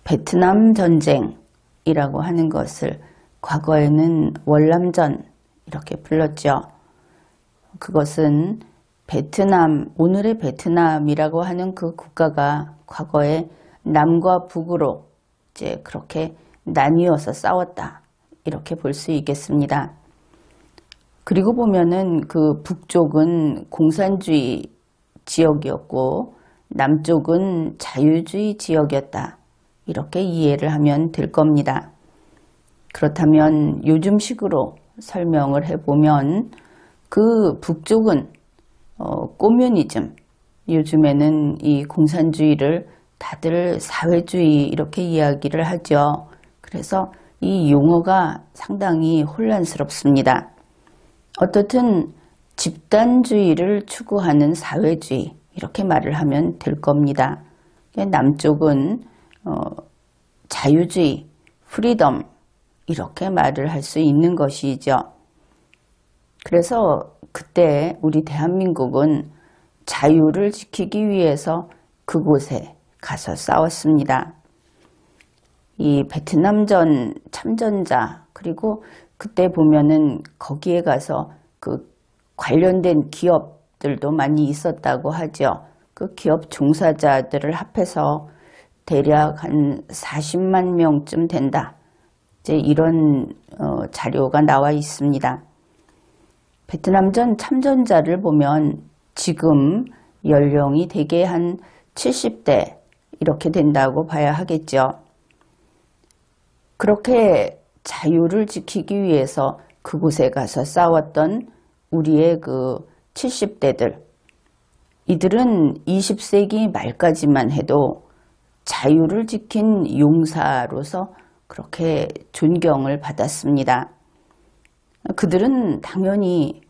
베트남 전쟁이라고 하는 것을 과거에는 월남전 이렇게 불렀죠. 그것은 베트남, 오늘의 베트남이라고 하는 그 국가가 과거에 남과 북으로 이제 그렇게 나뉘어서 싸웠다. 이렇게 볼 수 있겠습니다. 그리고 보면은 그 북쪽은 공산주의 지역이었고 남쪽은 자유주의 지역이었다. 이렇게 이해를 하면 될 겁니다. 그렇다면 요즘식으로 설명을 해보면 그 북쪽은 꼬뮤니즘, 요즘에는 이 공산주의를 다들 사회주의 이렇게 이야기를 하죠. 그래서 이 용어가 상당히 혼란스럽습니다. 어떻든 집단주의를 추구하는 사회주의 이렇게 말을 하면 될 겁니다. 남쪽은 자유주의, 프리덤 이렇게 말을 할 수 있는 것이죠. 그래서 그때 우리 대한민국은 자유를 지키기 위해서 그곳에 가서 싸웠습니다. 이 베트남전 참전자 그리고 그때 보면은 거기에 가서 그 관련된 기업들도 많이 있었다고 하죠. 그 기업 종사자들을 합해서 대략 한 40만 명쯤 된다. 이제 이런 자료가 나와 있습니다. 베트남전 참전자를 보면 지금 연령이 대개 한 70대 이렇게 된다고 봐야 하겠죠. 그렇게 자유를 지키기 위해서 그곳에 가서 싸웠던 우리의 그 70대들, 이들은 20세기 말까지만 해도 자유를 지킨 용사로서 그렇게 존경을 받았습니다. 그들은 당연히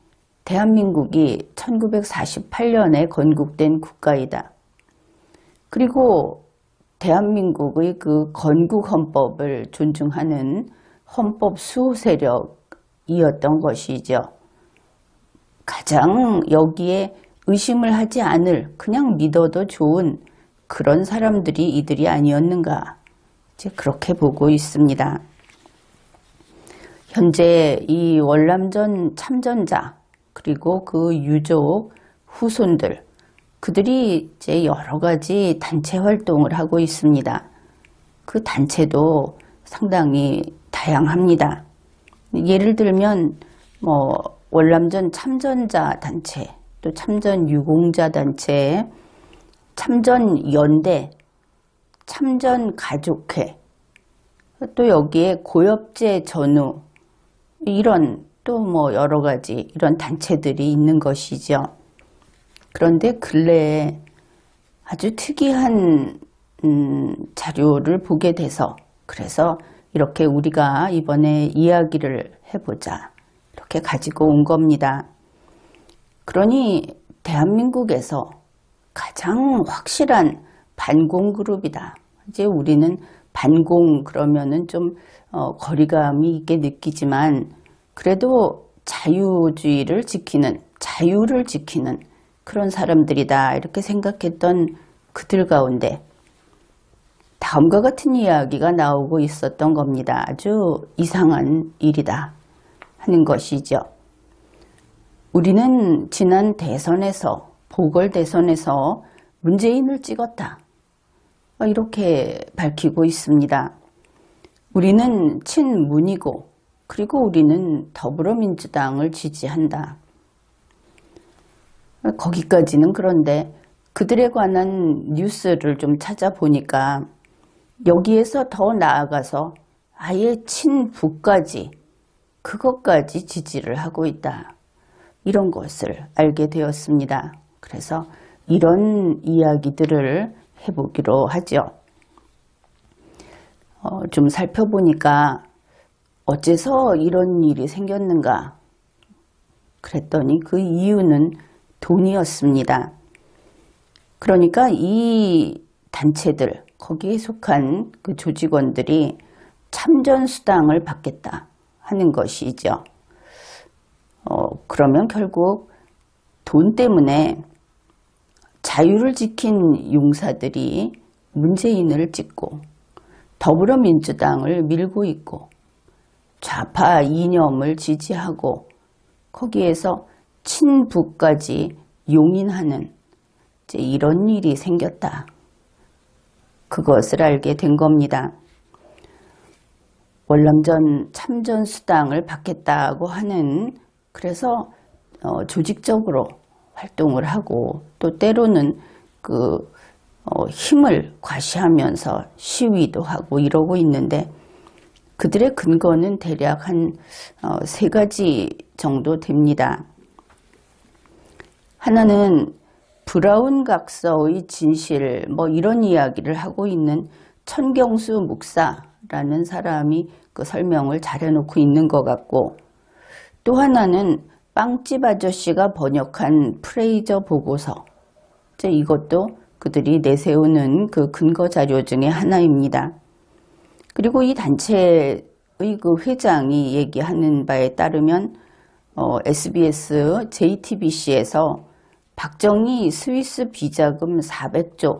대한민국이 1948년에 건국된 국가이다. 그리고 대한민국의 그 건국헌법을 존중하는 헌법 수호 세력이었던 것이죠. 가장 여기에 의심을 하지 않을, 그냥 믿어도 좋은 그런 사람들이 이들이 아니었는가, 이제 그렇게 보고 있습니다. 현재 이 월남전 참전자 그리고 그 유족 후손들, 그들이 이제 여러 가지 단체 활동을 하고 있습니다. 그 단체도 상당히 다양합니다. 예를 들면 월남전 참전자 단체, 또 참전 유공자 단체, 참전 연대, 참전 가족회, 또 여기에 고엽제 전후, 이런 또 여러 가지 이런 단체들이 있는 것이죠. 그런데 근래에 아주 특이한 자료를 보게 돼서, 그래서 이렇게 우리가 이번에 이야기를 해보자 이렇게 가지고 온 겁니다. 그러니 대한민국에서 가장 확실한 반공 그룹이다. 이제 우리는 반공 그러면은 좀 거리감이 있게 느끼지만 그래도 자유주의를 지키는, 자유를 지키는 그런 사람들이다 이렇게 생각했던 그들 가운데 다음과 같은 이야기가 나오고 있었던 겁니다. 아주 이상한 일이다 하는 것이죠. 우리는 지난 대선에서, 보궐대선에서 문재인을 찍었다. 이렇게 밝히고 있습니다. 우리는 친문이고, 그리고 우리는 더불어민주당을 지지한다. 거기까지는 그런데 그들에 관한 뉴스를 좀 찾아보니까 여기에서 더 나아가서 아예 친북까지, 그것까지 지지를 하고 있다. 이런 것을 알게 되었습니다. 그래서 이런 이야기들을 해보기로 하죠. 좀 살펴보니까 어째서 이런 일이 생겼는가 그랬더니 그 이유는 돈이었습니다. 그러니까 이 단체들, 거기에 속한 그 조직원들이 참전수당을 받겠다 하는 것이죠. 그러면 결국 돈 때문에 자유를 지킨 용사들이 문재인을 찍고, 더불어민주당을 밀고 있고 좌파 이념을 지지하고 거기에서 친북까지 용인하는 이런 일이 생겼다. 그것을 알게 된 겁니다. 월남전 참전수당을 받겠다고 하는, 그래서 조직적으로 활동을 하고 또 때로는 힘을 과시하면서 시위도 하고 이러고 있는데, 그들의 근거는 대략 한 3가지 정도 됩니다. 하나는 브라운 각서의 진실, 이런 이야기를 하고 있는 천경수 목사라는 사람이 그 설명을 잘 해놓고 있는 것 같고, 또 하나는 빵집 아저씨가 번역한 프레이저 보고서, 이것도 그들이 내세우는 그 근거 자료 중에 하나입니다. 그리고 이 단체의 그 회장이 얘기하는 바에 따르면 SBS, JTBC에서 박정희 스위스 비자금 400조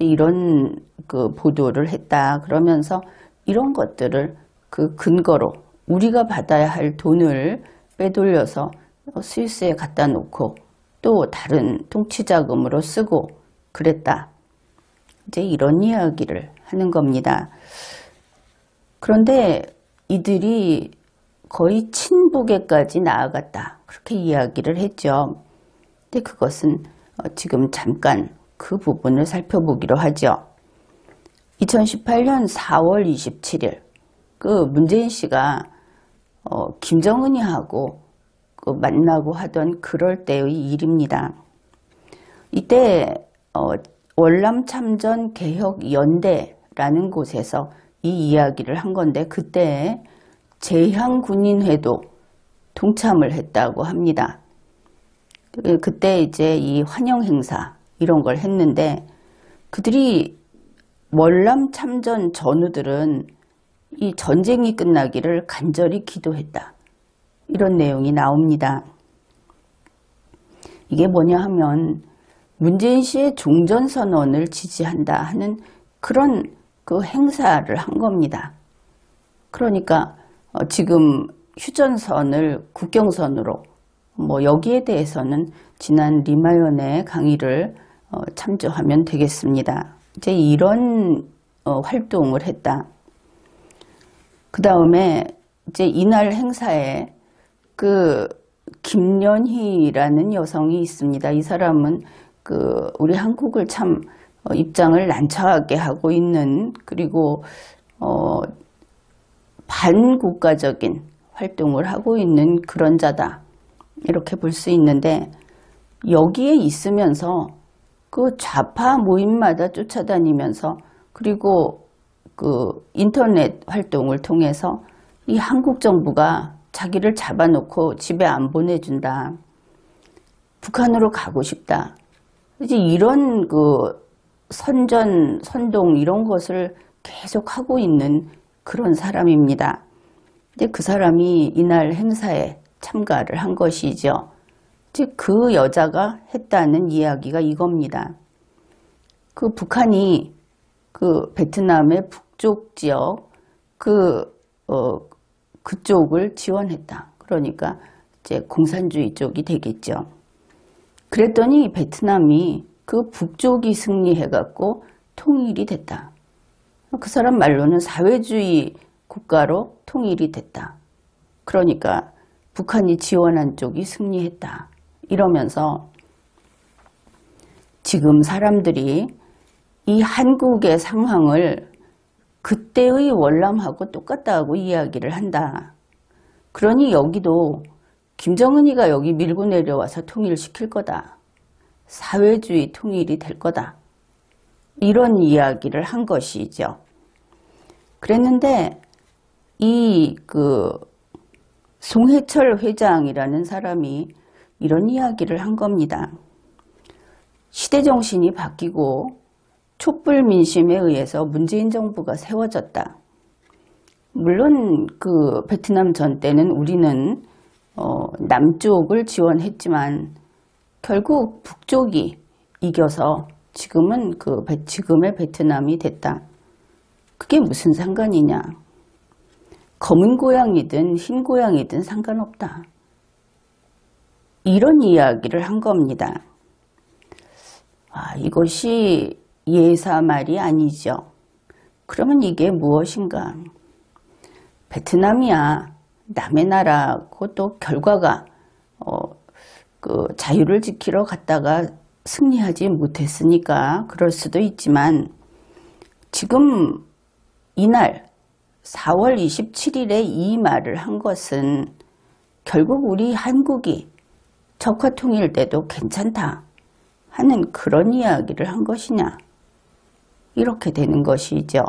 이런 그 보도를 했다. 그러면서 이런 것들을 그 근거로 우리가 받아야 할 돈을 빼돌려서 스위스에 갖다 놓고 또 다른 통치자금으로 쓰고 그랬다. 이런 이야기를 하는 겁니다. 그런데 이들이 거의 친북에까지 나아갔다. 그렇게 이야기를 했죠. 근데 그것은 지금 잠깐 그 부분을 살펴보기로 하죠. 2018년 4월 27일 그 문재인 씨가 김정은이하고 만나고 하던 그럴 때의 일입니다. 이때 월남 참전 개혁 연대라는 곳에서 이 이야기를 한 건데, 그때 제향군인회도 동참을 했다고 합니다. 그때 이제 이 환영 행사 이런 걸 했는데, 그들이 월남 참전 전우들은 이 전쟁이 끝나기를 간절히 기도했다. 이런 내용이 나옵니다. 이게 뭐냐 하면 문재인 씨의 종전선언을 지지한다 하는 그런 그 행사를 한 겁니다. 그러니까 지금 휴전선을 국경선으로 여기에 대해서는 지난 리마연의 강의를 참조하면 되겠습니다. 이제 이런 활동을 했다. 그 다음에 이제 이날 행사에 그 김연희라는 여성이 있습니다. 이 사람은 우리 한국을 참 입장을 난처하게 하고 있는, 그리고 반국가적인 활동을 하고 있는 그런 자다. 이렇게 볼 수 있는데, 여기에 있으면서 그 좌파 모임마다 쫓아다니면서, 그리고 그 인터넷 활동을 통해서 이 한국 정부가 자기를 잡아놓고 집에 안 보내준다. 북한으로 가고 싶다. 이제 이런 그 선동 이런 것을 계속 하고 있는 그런 사람입니다. 근데 그 사람이 이날 행사에 참가를 한 것이죠. 즉 그 여자가 했다는 이야기가 이겁니다. 그 북한이 그 베트남의 북쪽 지역 그쪽을 지원했다. 그러니까 이제 공산주의 쪽이 되겠죠. 그랬더니 베트남이 그 북쪽이 승리해갖고 통일이 됐다. 그 사람 말로는 사회주의 국가로 통일이 됐다. 그러니까 북한이 지원한 쪽이 승리했다. 이러면서 지금 사람들이 이 한국의 상황을 그때의 월남하고 똑같다고 이야기를 한다. 그러니 여기도 김정은이가 여기 밀고 내려와서 통일시킬 거다. 사회주의 통일이 될 거다. 이런 이야기를 한 것이죠. 그랬는데 이 송해철 회장이라는 사람이 이런 이야기를 한 겁니다. 시대정신이 바뀌고 촛불 민심에 의해서 문재인 정부가 세워졌다. 물론 그 베트남 전 때는 우리는 남쪽을 지원했지만 결국 북쪽이 이겨서 지금은 지금의 베트남이 됐다. 그게 무슨 상관이냐. 검은 고양이든 흰 고양이든 상관없다. 이런 이야기를 한 겁니다. 이것이 예사말이 아니죠. 그러면 이게 무엇인가? 베트남이야 남의 나라고 또 결과가 그 자유를 지키러 갔다가 승리하지 못했으니까 그럴 수도 있지만 지금 이날 4월 27일에 이 말을 한 것은 결국 우리 한국이 적화통일 때도 괜찮다 하는 그런 이야기를 한 것이냐. 이렇게 되는 것이죠.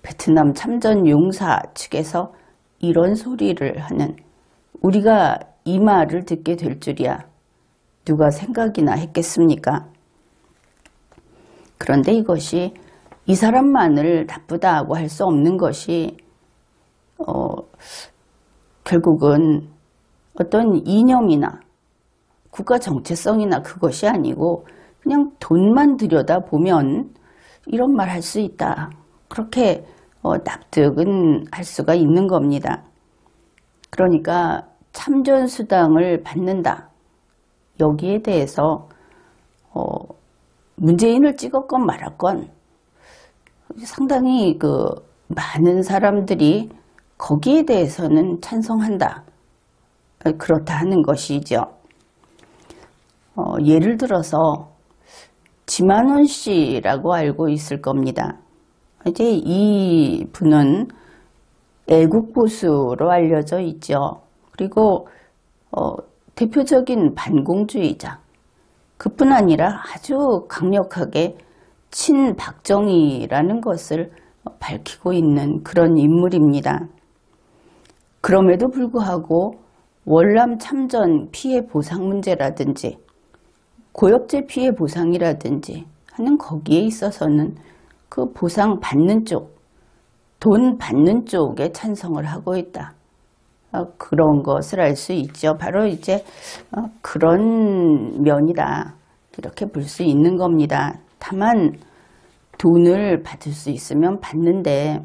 베트남 참전 용사 측에서 이런 소리를 하는, 우리가 이 말을 듣게 될 줄이야 누가 생각이나 했겠습니까? 그런데 이것이 이 사람만을 나쁘다고 할 수 없는 것이 결국은 어떤 이념이나 국가 정체성이나 그것이 아니고 그냥 돈만 들여다보면 이런 말 할 수 있다. 그렇게 납득은 할 수가 있는 겁니다. 그러니까 참전수당을 받는다. 여기에 대해서 문재인을 찍었건 말았건 상당히 많은 사람들이 거기에 대해서는 찬성한다. 그렇다 하는 것이죠. 예를 들어서 지만원 씨라고 알고 있을 겁니다. 이제 이 분은 애국보수로 알려져 있죠. 그리고 대표적인 반공주의자. 그뿐 아니라 아주 강력하게 친박정희라는 것을 밝히고 있는 그런 인물입니다. 그럼에도 불구하고 월남 참전 피해 보상 문제라든지 고엽제 피해 보상이라든지 하는 거기에 있어서는 그 보상 받는 쪽, 돈 받는 쪽에 찬성을 하고 있다. 그런 것을 알 수 있죠. 바로 이제 그런 면이다. 이렇게 볼 수 있는 겁니다. 다만 돈을 받을 수 있으면 받는데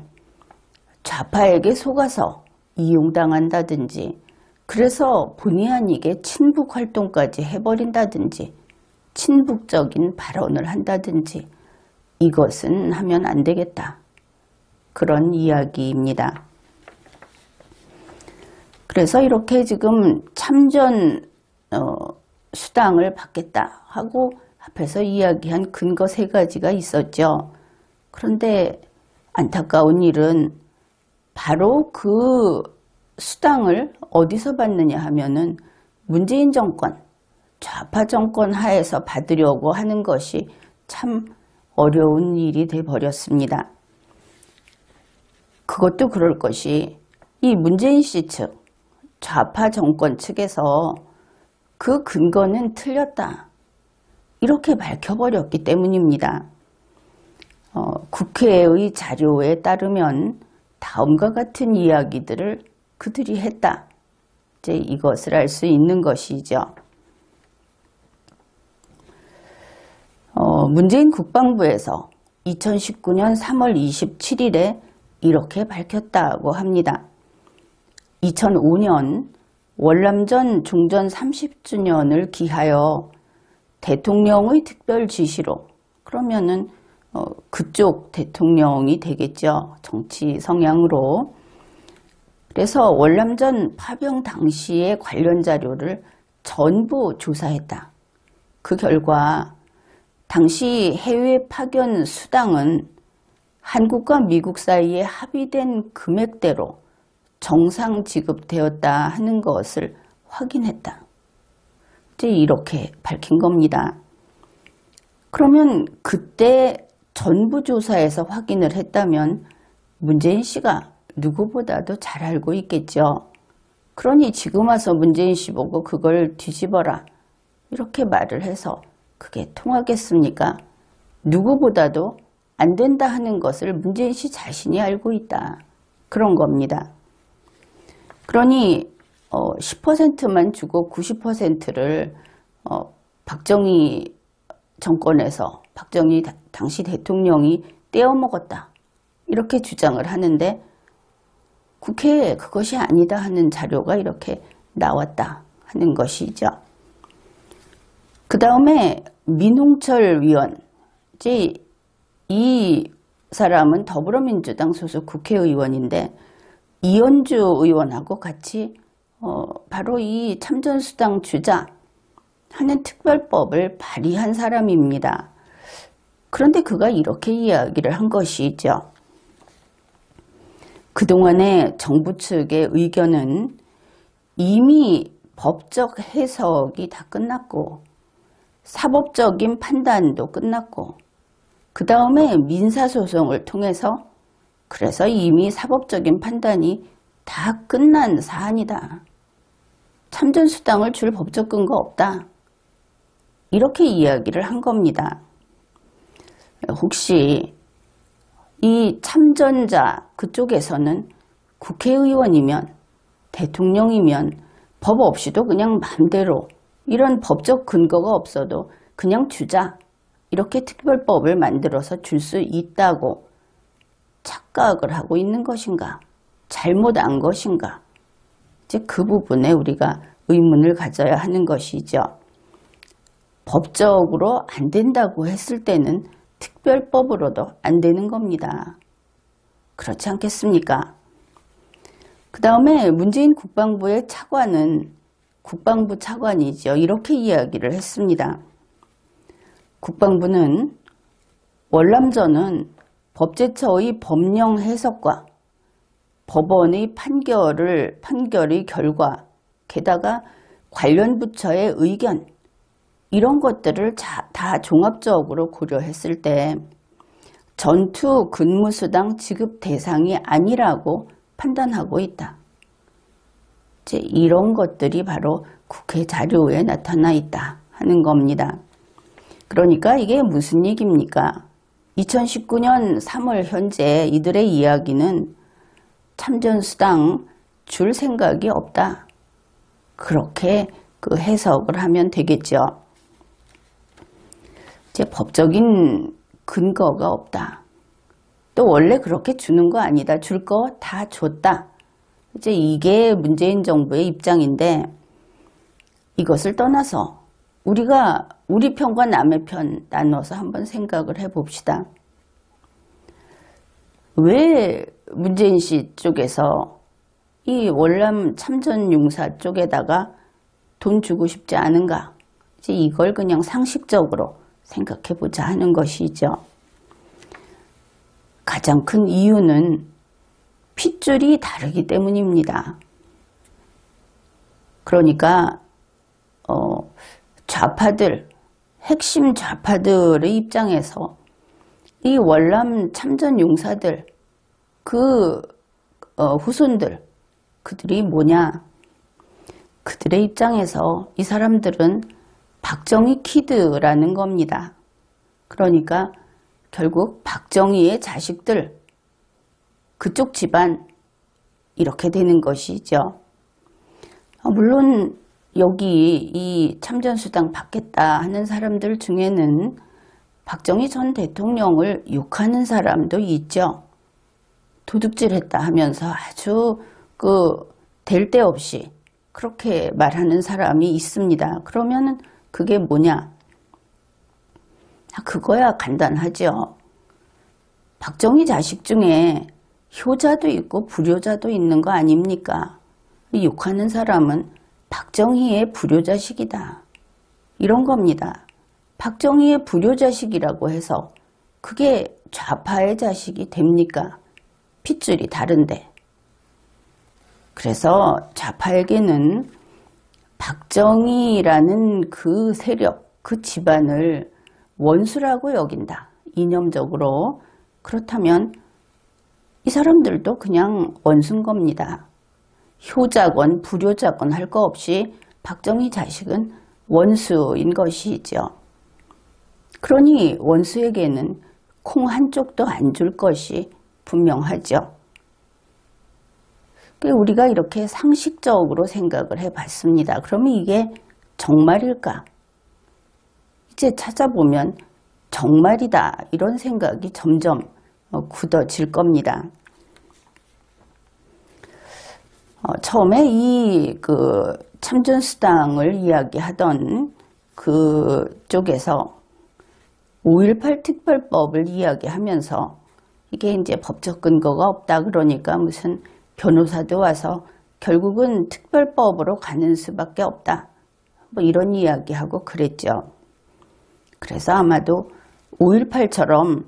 좌파에게 속아서 이용당한다든지 그래서 본의 아니게 친북 활동까지 해버린다든지 친북적인 발언을 한다든지 이것은 하면 안 되겠다. 그런 이야기입니다. 그래서 이렇게 지금 참전 수당을 받겠다 하고 앞에서 이야기한 근거 3가지가 있었죠. 그런데 안타까운 일은 바로 그 수당을 어디서 받느냐 하면은 문재인 정권, 좌파 정권 하에서 받으려고 하는 것이 참 어려운 일이 돼버렸습니다. 그것도 그럴 것이 이 문재인 씨 측, 좌파 정권 측에서 그 근거는 틀렸다. 이렇게 밝혀버렸기 때문입니다. 국회의 자료에 따르면 다음과 같은 이야기들을 그들이 했다. 이제 이것을 알 수 있는 것이죠. 문재인 국방부에서 2019년 3월 27일에 이렇게 밝혔다고 합니다. 2005년 월남전 종전 30주년을 기하여 대통령의 특별 지시로, 그러면은 그쪽 대통령이 되겠죠. 정치 성향으로. 그래서 월남전 파병 당시의 관련 자료를 전부 조사했다. 그 결과 당시 해외 파견 수당은 한국과 미국 사이에 합의된 금액대로 정상 지급되었다 하는 것을 확인했다. 이제 이렇게 밝힌 겁니다. 그러면 그때 전부 조사해서 확인을 했다면 문재인 씨가 누구보다도 잘 알고 있겠죠. 그러니 지금 와서 문재인 씨 보고 그걸 뒤집어라 이렇게 말을 해서 그게 통하겠습니까? 누구보다도 안 된다 하는 것을 문재인 씨 자신이 알고 있다. 그런 겁니다. 그러니 10%만 주고 90%를 박정희 정권에서 박정희 당시 대통령이 떼어먹었다. 이렇게 주장을 하는데 국회에 그것이 아니다 하는 자료가 이렇게 나왔다 하는 것이죠. 그 다음에 민홍철 위원, 이제 이 사람은 더불어민주당 소속 국회의원인데 이현주 의원하고 같이 바로 이 참전수당 주자 하는 특별법을 발의한 사람입니다. 그런데 그가 이렇게 이야기를 한 것이죠. 그동안의 정부 측의 의견은 이미 법적 해석이 다 끝났고 사법적인 판단도 끝났고 그 다음에 민사소송을 통해서 그래서 이미 사법적인 판단이 다 끝난 사안이다. 참전수당을 줄 법적 근거 없다. 이렇게 이야기를 한 겁니다. 혹시 이 참전자 그쪽에서는 국회의원이면 대통령이면 법 없이도 그냥 마음대로 이런 법적 근거가 없어도 그냥 주자 이렇게 특별법을 만들어서 줄 수 있다고 착각을 하고 있는 것인가? 잘못 안 것인가? 이제 그 부분에 우리가 의문을 가져야 하는 것이죠. 법적으로 안 된다고 했을 때는 특별법으로도 안 되는 겁니다. 그렇지 않겠습니까? 그 다음에 문재인 국방부의 차관은 국방부 차관이죠. 이렇게 이야기를 했습니다. 국방부는 월남전은 법제처의 법령 해석과 법원의 판결의 결과, 게다가 관련 부처의 의견, 이런 것들을 다 종합적으로 고려했을 때 전투 근무수당 지급 대상이 아니라고 판단하고 있다. 이제 이런 것들이 바로 국회 자료에 나타나 있다 하는 겁니다. 그러니까 이게 무슨 얘기입니까? 2019년 3월 현재 이들의 이야기는 참전수당 줄 생각이 없다. 그렇게 그 해석을 하면 되겠죠. 이제 법적인 근거가 없다. 또 원래 그렇게 주는 거 아니다. 줄 거 다 줬다. 이제 이게 문재인 정부의 입장인데 이것을 떠나서 우리가 우리 편과 남의 편 나눠서 한번 생각을 해봅시다. 왜 문재인 씨 쪽에서 이 월남 참전용사 쪽에다가 돈 주고 싶지 않은가? 이제 이걸 그냥 상식적으로 생각해보자 하는 것이죠. 가장 큰 이유는 핏줄이 다르기 때문입니다. 그러니까 좌파들, 핵심 좌파들의 입장에서 이 월남 참전 용사들, 그 후손들, 그들이 뭐냐? 그들의 입장에서 이 사람들은 박정희 키드라는 겁니다. 그러니까 결국 박정희의 자식들, 그쪽 집안 이렇게 되는 것이죠. 물론 여기 이 참전수당 받겠다 하는 사람들 중에는 박정희 전 대통령을 욕하는 사람도 있죠. 도둑질했다 하면서 아주 될 데 없이 그렇게 말하는 사람이 있습니다. 그러면은 그게 뭐냐? 그거야 간단하죠. 박정희 자식 중에 효자도 있고 불효자도 있는 거 아닙니까? 욕하는 사람은 박정희의 불효자식이다. 이런 겁니다. 박정희의 불효자식이라고 해서 그게 좌파의 자식이 됩니까? 핏줄이 다른데. 그래서 좌파에게는 박정희라는 그 세력, 그 집안을 원수라고 여긴다. 이념적으로. 그렇다면 이 사람들도 그냥 원수인 겁니다. 효자건 불효자건 할 거 없이 박정희 자식은 원수인 것이죠. 그러니 원수에게는 콩 한쪽도 안 줄 것이 분명하죠. 우리가 이렇게 상식적으로 생각을 해봤습니다. 그러면 이게 정말일까? 이제 찾아보면 정말이다 이런 생각이 점점 굳어질 겁니다. 처음에 이 참전수당을 이야기하던 그쪽에서 5.18 특별법을 이야기하면서 이게 이제 법적 근거가 없다 그러니까 무슨 변호사도 와서 결국은 특별법으로 가는 수밖에 없다. 뭐 이런 이야기하고 그랬죠. 그래서 아마도 5.18처럼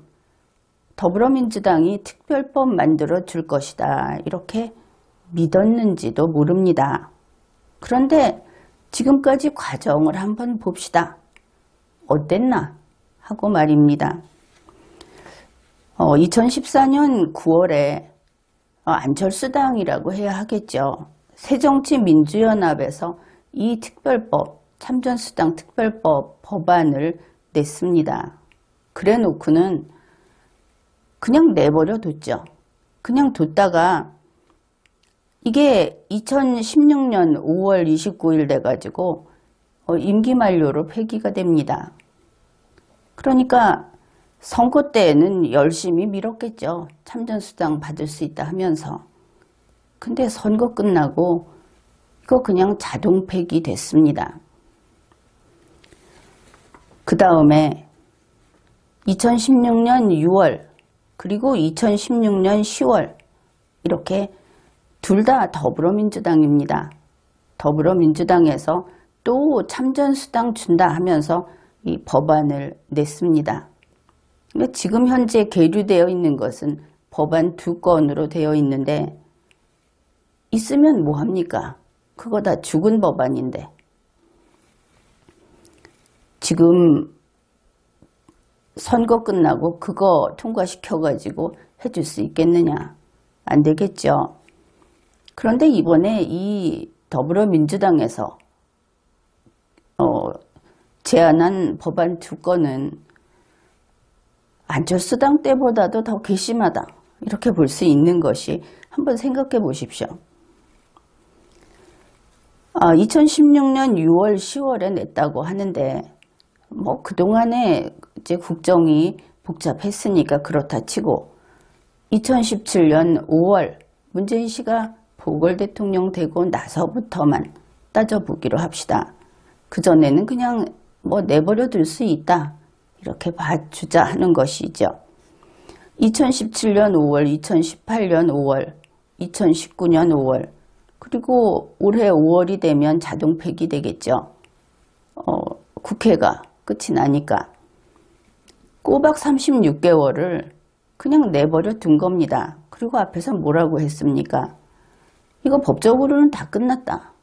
더불어민주당이 특별법 만들어 줄 것이다. 이렇게 믿었는지도 모릅니다. 그런데 지금까지 과정을 한번 봅시다. 어땠나 하고 말입니다. 2014년 9월에 안철수당이라고 해야 하겠죠. 새정치민주연합에서 이 특별법, 참전수당 특별법 법안을 냈습니다. 그래 놓고는 그냥 내버려 뒀죠. 그냥 뒀다가 이게 2016년 5월 29일 돼가지고 임기 만료로 폐기가 됩니다. 그러니까 선거 때에는 열심히 밀었겠죠. 참전수당 받을 수 있다 하면서. 근데 선거 끝나고 이거 그냥 자동 폐기됐습니다. 그 다음에 2016년 6월 그리고 2016년 10월 이렇게 둘 다 더불어민주당입니다. 더불어민주당에서 또 참전수당 준다 하면서 이 법안을 냈습니다. 지금 현재 계류되어 있는 것은 법안 2건으로 되어 있는데 있으면 뭐합니까? 그거 다 죽은 법안인데 지금 선거 끝나고 그거 통과시켜가지고 해줄 수 있겠느냐? 안 되겠죠. 그런데 이번에 이 더불어민주당에서 제안한 법안 2건은 안철수당 때보다도 더 괘씸하다. 이렇게 볼 수 있는 것이 한번 생각해 보십시오. 2016년 6월, 10월에 냈다고 하는데 뭐 그동안에 이제 국정이 복잡했으니까 그렇다 치고 2017년 5월 문재인 씨가 보궐대통령 되고 나서부터만 따져보기로 합시다. 그전에는 그냥 뭐 내버려 둘 수 있다. 이렇게 봐주자 하는 것이죠. 2017년 5월, 2018년 5월, 2019년 5월, 그리고 올해 5월이 되면 자동 폐기되겠죠. 국회가 끝이 나니까. 꼬박 36개월을 그냥 내버려 둔 겁니다. 그리고 앞에서 뭐라고 했습니까? 이거 법적으로는 다 끝났다.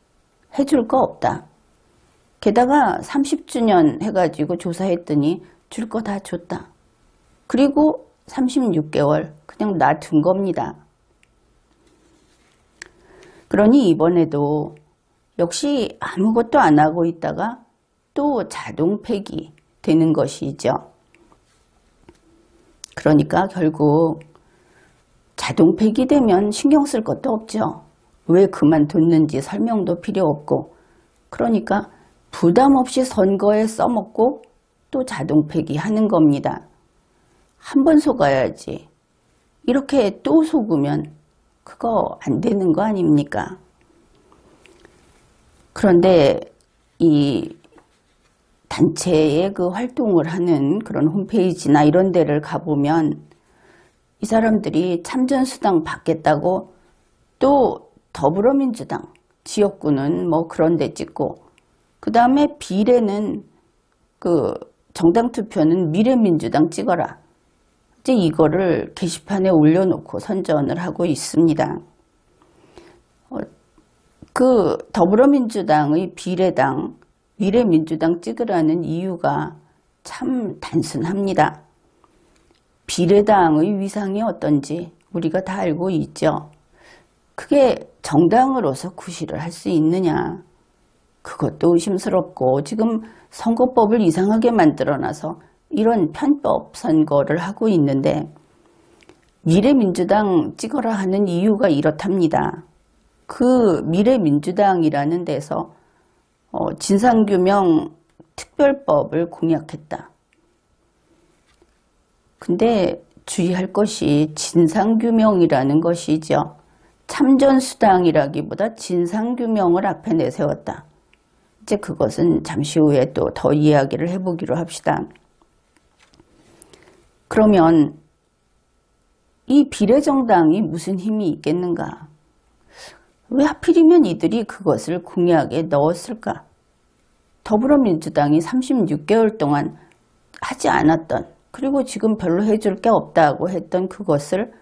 해줄 거 없다. 게다가 30주년 해가지고 조사했더니 줄 거 다 줬다. 그리고 36개월 그냥 놔둔 겁니다. 그러니 이번에도 역시 아무것도 안 하고 있다가 또 자동 폐기 되는 것이죠. 그러니까 결국 자동 폐기되면 신경 쓸 것도 없죠. 왜 그만뒀는지 설명도 필요 없고 그러니까 부담 없이 선거에 써먹고 또 자동 폐기하는 겁니다. 한 번 속아야지. 이렇게 또 속으면 그거 안 되는 거 아닙니까? 그런데 이 단체의 그 활동을 하는 그런 홈페이지나 이런 데를 가보면 이 사람들이 참전수당 받겠다고 또 더불어민주당 지역구는 뭐 그런 데 찍고 그 다음에 비례는 그 정당 투표는 미래민주당 찍어라. 이제 이거를 게시판에 올려놓고 선전을 하고 있습니다. 그 더불어민주당의 비례당, 미래민주당 찍으라는 이유가 참 단순합니다. 비례당의 위상이 어떤지 우리가 다 알고 있죠. 그게 정당으로서 구실을 할 수 있느냐. 그것도 의심스럽고 지금 선거법을 이상하게 만들어놔서 이런 편법 선거를 하고 있는데 미래민주당 찍어라 하는 이유가 이렇답니다. 그 미래민주당이라는 데서 진상규명 특별법을 공약했다. 근데 주의할 것이 진상규명이라는 것이죠. 참전수당이라기보다 진상규명을 앞에 내세웠다. 이제 그것은 잠시 후에 또 더 이야기를 해보기로 합시다. 그러면 이 비례정당이 무슨 힘이 있겠는가? 왜 하필이면 이들이 그것을 공약에 넣었을까? 더불어민주당이 36개월 동안 하지 않았던, 그리고 지금 별로 해줄 게 없다고 했던 그것을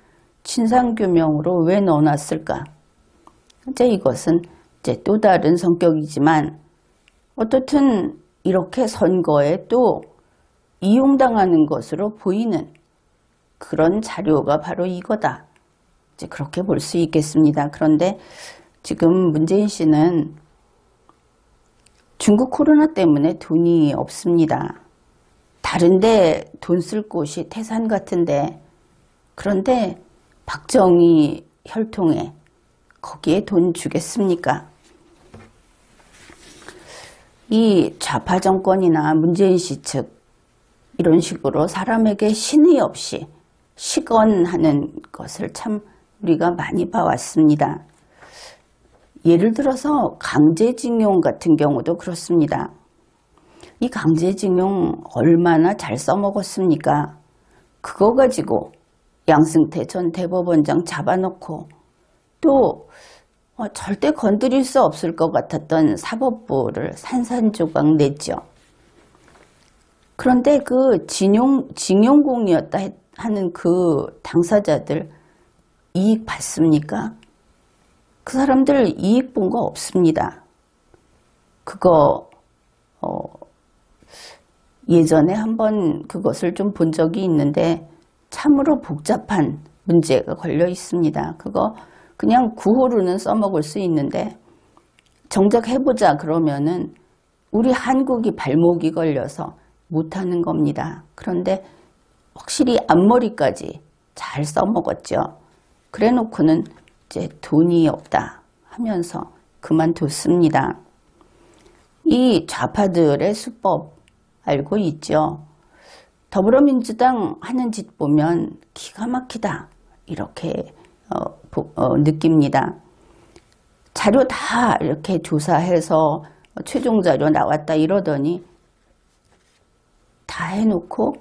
진상규명으로 왜 넣어놨을까? 이제 이것은 이제 또 다른 성격이지만 어떻든 이렇게 선거에 또 이용당하는 것으로 보이는 그런 자료가 바로 이거다. 이제 그렇게 볼 수 있겠습니다. 그런데 지금 문재인 씨는 중국 코로나 때문에 돈이 없습니다. 다른데 돈 쓸 곳이 태산 같은데, 그런데 박정희 혈통에 거기에 돈 주겠습니까? 이 좌파 정권이나 문재인 씨 측 이런 식으로 사람에게 신의 없이 시건하는 것을 참 우리가 많이 봐왔습니다. 예를 들어서 강제징용 같은 경우도 그렇습니다. 이 강제징용 얼마나 잘 써먹었습니까? 그거 가지고 양승태 전 대법원장 잡아놓고 또 절대 건드릴 수 없을 것 같았던 사법부를 산산조각 냈죠. 그런데 그 징용공이었다 하는 그 당사자들 이익 받습니까? 그 사람들 이익 본 거 없습니다. 그거 예전에 한번 그것을 좀 본 적이 있는데 참으로 복잡한 문제가 걸려 있습니다. 그거 그냥 구호로는 써먹을 수 있는데 정작 해보자 그러면은 우리 한국이 발목이 걸려서 못하는 겁니다. 그런데 확실히 앞머리까지 잘 써먹었죠. 그래 놓고는 이제 돈이 없다 하면서 그만뒀습니다. 이 좌파들의 수법 알고 있죠. 더불어민주당 하는 짓 보면 기가 막히다 이렇게 느낍니다. 자료 다 이렇게 조사해서 최종 자료 나왔다 이러더니 다 해놓고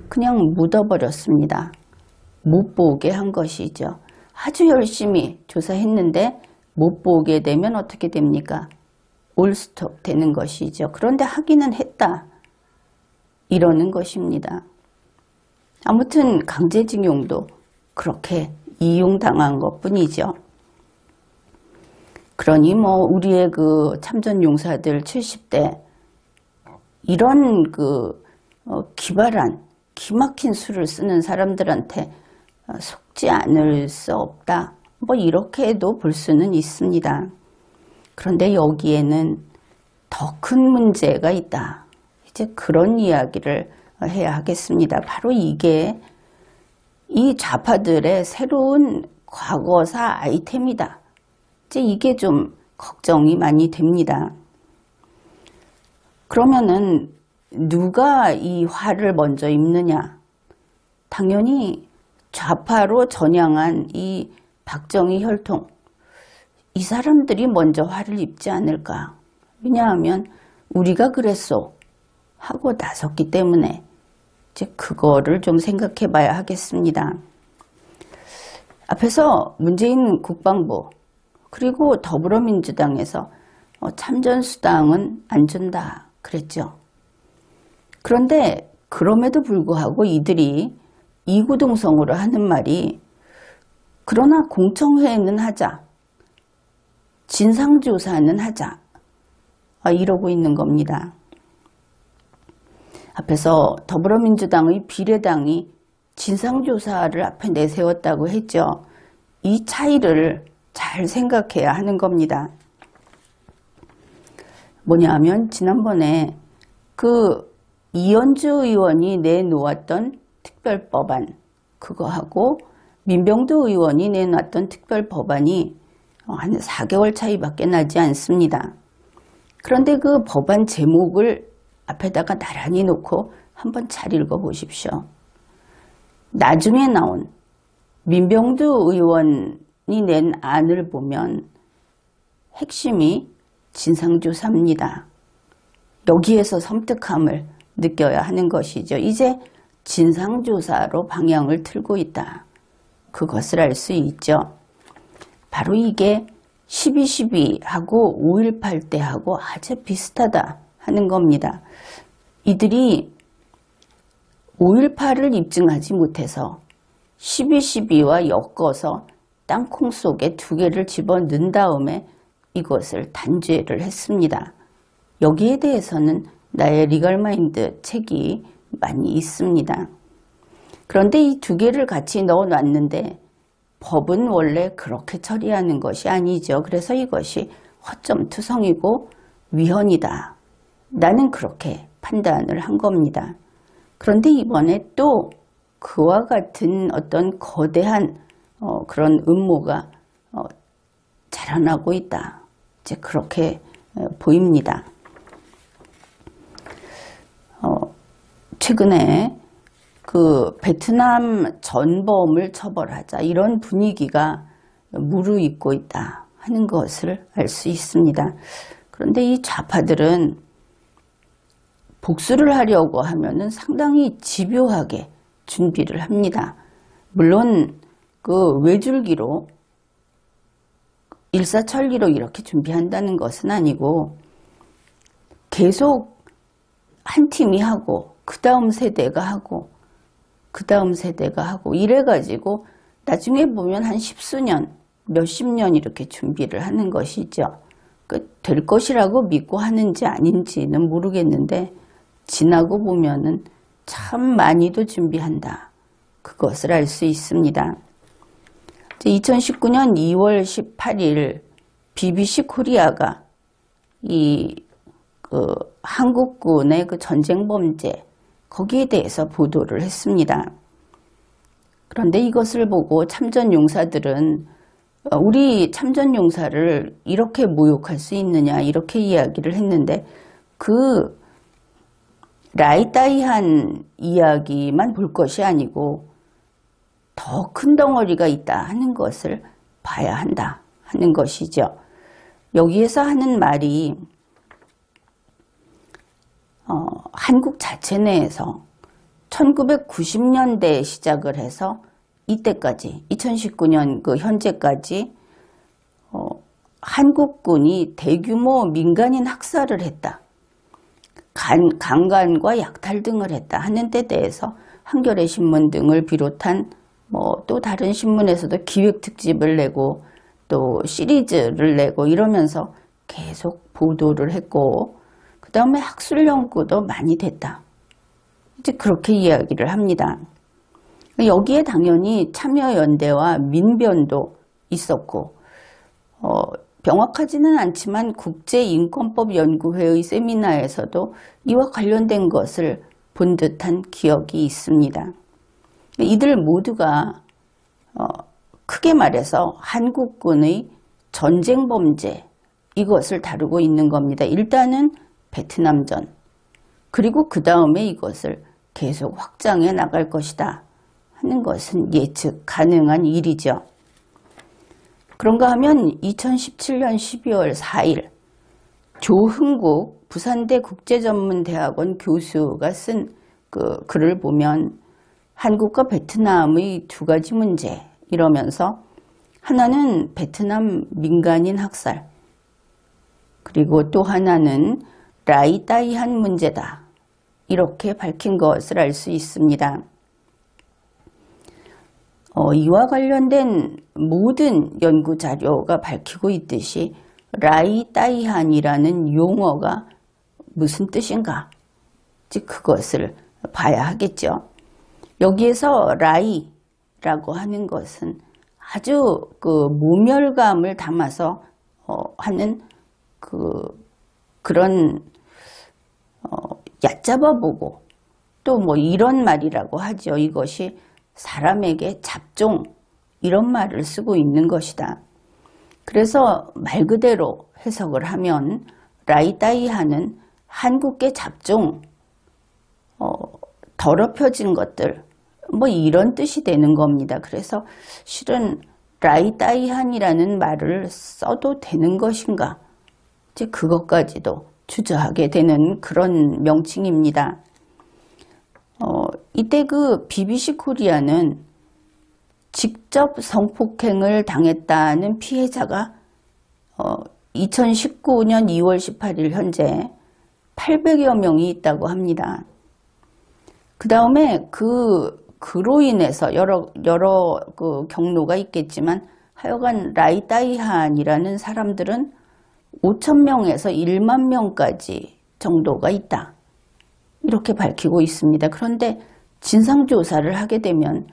그냥 묻어버렸습니다. 못 보게 한 것이죠. 아주 열심히 조사했는데 못 보게 되면 어떻게 됩니까? 올스톱 되는 것이죠. 그런데 하기는 했다. 이러는 것입니다. 아무튼 강제징용도 그렇게 이용당한 것뿐이죠. 그러니 뭐 우리의 그 참전용사들 70대 이런 그 기발한 기막힌 수를 쓰는 사람들한테 속지 않을 수 없다. 뭐 이렇게도 볼 수는 있습니다. 그런데 여기에는 더 큰 문제가 있다. 이제 그런 이야기를 해야 하겠습니다. 바로 이게 이 좌파들의 새로운 과거사 아이템이다. 이제 이게 좀 걱정이 많이 됩니다. 그러면은 누가 이 화를 먼저 입느냐? 당연히 좌파로 전향한 이 박정희 혈통, 이 사람들이 먼저 화를 입지 않을까? 왜냐하면 우리가 그랬소 하고 나섰기 때문에 이제 그거를 좀 생각해 봐야 하겠습니다. 앞에서 문재인 국방부 그리고 더불어민주당에서 참전수당은 안 준다 그랬죠. 그런데 그럼에도 불구하고 이들이 이구동성으로 하는 말이 그러나 공청회는 하자, 진상조사는 하자 이러고 있는 겁니다. 앞에서 더불어민주당의 비례당이 진상조사를 앞에 내세웠다고 했죠. 이 차이를 잘 생각해야 하는 겁니다. 뭐냐면 지난번에 그 이현주 의원이 내놓았던 특별법안 그거하고 민병두 의원이 내놨던 특별법안이 한 4개월 차이밖에 나지 않습니다. 그런데 그 법안 제목을 앞에다가 나란히 놓고 한번 잘 읽어보십시오. 나중에 나온 민병두 의원이 낸 안을 보면 핵심이 진상조사입니다. 여기에서 섬뜩함을 느껴야 하는 것이죠. 이제 진상조사로 방향을 틀고 있다. 그것을 알 수 있죠. 바로 이게 12.12하고 5.18 때하고 아주 비슷하다 하는 겁니다. 이들이 5.18을 입증하지 못해서 12.12와 엮어서 땅콩 속에 두 개를 집어넣은 다음에 이것을 단죄를 했습니다. 여기에 대해서는 나의 리걸마인드 책이 많이 있습니다. 그런데 이 두 개를 같이 넣어놨는데 법은 원래 그렇게 처리하는 것이 아니죠. 그래서 이것이 허점투성이고 위헌이다. 나는 그렇게 판단을 한 겁니다. 그런데 이번에 또 그와 같은 어떤 거대한 그런 음모가 자라나고 있다. 이제 그렇게 보입니다. 최근에 그 베트남 전범을 처벌하자 이런 분위기가 무르익고 있다 하는 것을 알 수 있습니다. 그런데 이 좌파들은 복수를 하려고 하면은 상당히 집요하게 준비를 합니다. 물론 그 외줄기로 일사천리로 이렇게 준비한다는 것은 아니고 계속 한 팀이 하고 그 다음 세대가 하고 그 다음 세대가 하고 이래가지고 나중에 보면 한 십수년, 몇십 년 이렇게 준비를 하는 것이죠. 될 것이라고 믿고 하는지 아닌지는 모르겠는데 지나고 보면은 참 많이도 준비한다. 그것을 알 수 있습니다. 2019년 2월 18일 BBC 코리아가 한국군의 그 전쟁 범죄 거기에 대해서 보도를 했습니다. 그런데 이것을 보고 참전용사들은 우리 참전용사를 이렇게 모욕할 수 있느냐 이렇게 이야기를 했는데 그 라이따이한 이야기만 볼 것이 아니고 더 큰 덩어리가 있다 하는 것을 봐야 한다 하는 것이죠. 여기에서 하는 말이 한국 자체 내에서 1990년대에 시작을 해서 이때까지 2019년 그 현재까지 한국군이 대규모 민간인 학살을 했다. 강간과 약탈 등을 했다 하는 데 대해서 한겨레 신문 등을 비롯한 또 다른 신문에서도 기획특집을 내고 또 시리즈를 내고 이러면서 계속 보도를 했고 그 다음에 학술 연구도 많이 됐다. 이제 그렇게 이야기를 합니다. 여기에 당연히 참여연대와 민변도 있었고 명확하지는 않지만 국제인권법연구회의 세미나에서도 이와 관련된 것을 본 듯한 기억이 있습니다. 이들 모두가 크게 말해서 한국군의 전쟁 범죄 이것을 다루고 있는 겁니다. 일단은 베트남전 그리고 그 다음에 이것을 계속 확장해 나갈 것이다 하는 것은 예측 가능한 일이죠. 그런가 하면 2017년 12월 4일 조흥국 부산대 국제전문대학원 교수가 쓴 그 글을 보면 한국과 베트남의 두 가지 문제 이러면서 하나는 베트남 민간인 학살 그리고 또 하나는 라이따이한 문제다 이렇게 밝힌 것을 알 수 있습니다. 이와 관련된 모든 연구 자료가 밝히고 있듯이 라이따이한이라는 용어가 무슨 뜻인가? 즉 그것을 봐야 하겠죠. 여기에서 라이라고 하는 것은 아주 그 모멸감을 담아서 하는 그런 얕잡아보고 또 뭐 이런 말이라고 하죠. 이것이 사람에게 잡종 이런 말을 쓰고 있는 것이다. 그래서 말 그대로 해석을 하면 라이따이하는 한국계 잡종 더럽혀진 것들 뭐 이런 뜻이 되는 겁니다. 그래서 실은 라이따이한이라는 말을 써도 되는 것인가? 이제 그것까지도 주저하게 되는 그런 명칭입니다. 이때 그 BBC 코리아는 직접 성폭행을 당했다는 피해자가 2019년 2월 18일 현재 800여 명이 있다고 합니다. 그 다음에 그로 인해서 여러 그 경로가 있겠지만 하여간 라이따이한이라는 사람들은 5,000명에서 1만 명까지 정도가 있다. 이렇게 밝히고 있습니다. 그런데 진상조사를 하게 되면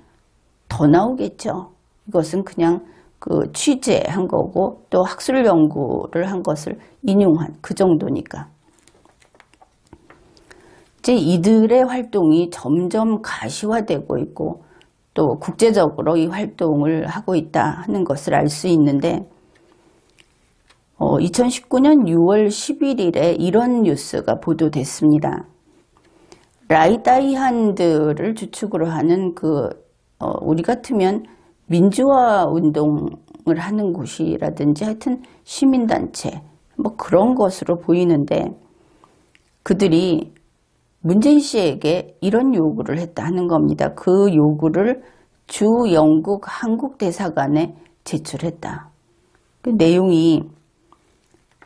더 나오겠죠. 이것은 그냥 그 취재한 거고 또 학술 연구를 한 것을 인용한 그 정도니까. 이제 이들의 활동이 점점 가시화되고 있고 또 국제적으로 이 활동을 하고 있다 하는 것을 알 수 있는데 2019년 6월 11일에 이런 뉴스가 보도됐습니다. 라이따이한들을 주축으로 하는 우리 같으면 민주화 운동을 하는 곳이라든지 하여튼 시민단체 뭐 그런 것으로 보이는데 그들이 문재인 씨에게 이런 요구를 했다 하는 겁니다. 그 요구를 주 영국 한국 대사관에 제출했다. 그 내용이